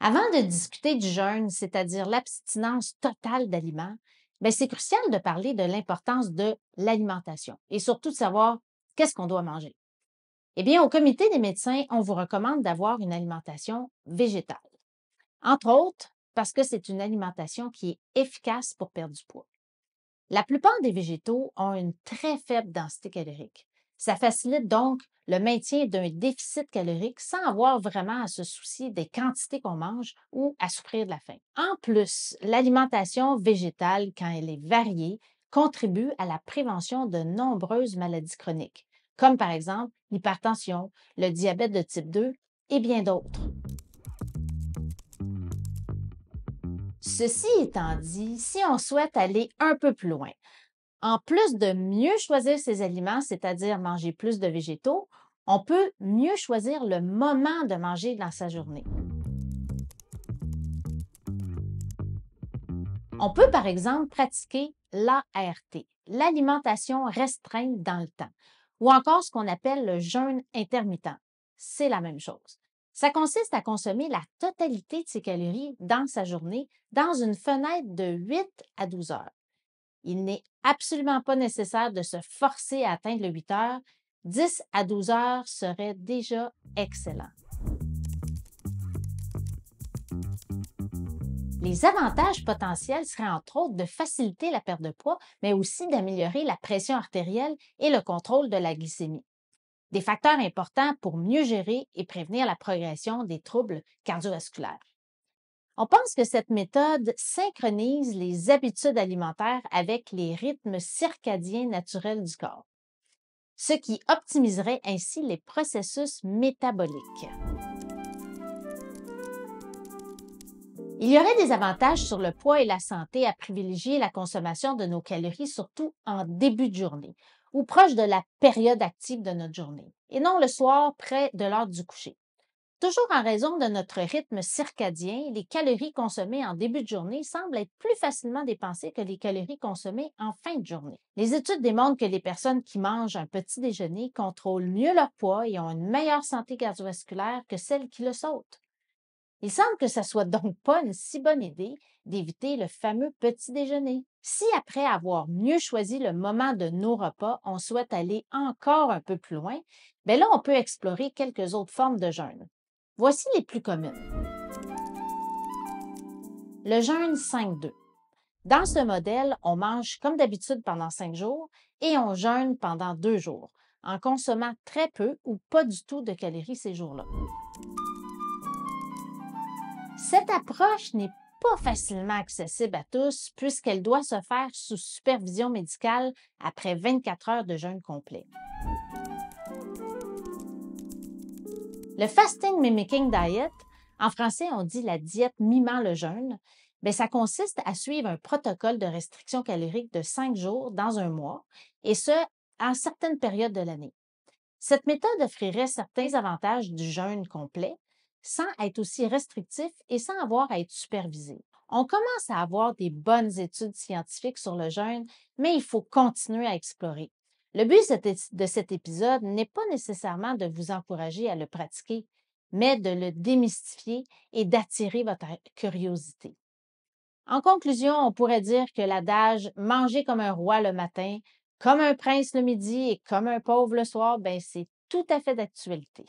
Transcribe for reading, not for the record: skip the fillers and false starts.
Avant de discuter du jeûne, c'est-à-dire l'abstinence totale d'aliments, c'est crucial de parler de l'importance de l'alimentation et surtout de savoir qu'est-ce qu'on doit manger. Eh bien, au comité des médecins, on vous recommande d'avoir une alimentation végétale. Entre autres, parce que c'est une alimentation qui est efficace pour perdre du poids. La plupart des végétaux ont une très faible densité calorique. Ça facilite donc le maintien d'un déficit calorique sans avoir vraiment à se soucier des quantités qu'on mange ou à souffrir de la faim. En plus, l'alimentation végétale, quand elle est variée, contribue à la prévention de nombreuses maladies chroniques, comme par exemple l'hypertension, le diabète de type 2 et bien d'autres. Ceci étant dit, si on souhaite aller un peu plus loin, en plus de mieux choisir ses aliments, c'est-à-dire manger plus de végétaux, on peut mieux choisir le moment de manger dans sa journée. On peut par exemple pratiquer l'ART, l'alimentation restreinte dans le temps, ou encore ce qu'on appelle le jeûne intermittent. C'est la même chose. Ça consiste à consommer la totalité de ses calories dans sa journée dans une fenêtre de 8 à 12 heures. Il n'est absolument pas nécessaire de se forcer à atteindre le 8 heures. 10 à 12 heures serait déjà excellent. Les avantages potentiels seraient entre autres de faciliter la perte de poids, mais aussi d'améliorer la pression artérielle et le contrôle de la glycémie. Des facteurs importants pour mieux gérer et prévenir la progression des troubles cardiovasculaires. On pense que cette méthode synchronise les habitudes alimentaires avec les rythmes circadiens naturels du corps, ce qui optimiserait ainsi les processus métaboliques. Il y aurait des avantages sur le poids et la santé à privilégier la consommation de nos calories, surtout en début de journée ou proche de la période active de notre journée, et non le soir près de l'heure du coucher. Toujours en raison de notre rythme circadien, les calories consommées en début de journée semblent être plus facilement dépensées que les calories consommées en fin de journée. Les études démontrent que les personnes qui mangent un petit déjeuner contrôlent mieux leur poids et ont une meilleure santé cardiovasculaire que celles qui le sautent. Il semble que ce soit donc pas une si bonne idée d'éviter le fameux petit déjeuner. Si après avoir mieux choisi le moment de nos repas, on souhaite aller encore un peu plus loin, là, on peut explorer quelques autres formes de jeûne. Voici les plus communes. Le jeûne 5-2. Dans ce modèle, on mange comme d'habitude pendant 5 jours et on jeûne pendant 2 jours, en consommant très peu ou pas du tout de calories ces jours-là. Cette approche n'est pas facilement accessible à tous puisqu'elle doit se faire sous supervision médicale après 24 heures de jeûne complet. Le Fasting Mimicking Diet, en français on dit la diète mimant le jeûne, ça consiste à suivre un protocole de restriction calorique de 5 jours dans un mois, et ce, en certaines périodes de l'année. Cette méthode offrirait certains avantages du jeûne complet, sans être aussi restrictif et sans avoir à être supervisé. On commence à avoir des bonnes études scientifiques sur le jeûne, mais il faut continuer à explorer. Le but de cet épisode n'est pas nécessairement de vous encourager à le pratiquer, mais de le démystifier et d'attirer votre curiosité. En conclusion, on pourrait dire que l'adage « manger comme un roi le matin, comme un prince le midi et comme un pauvre le soir », c'est tout à fait d'actualité.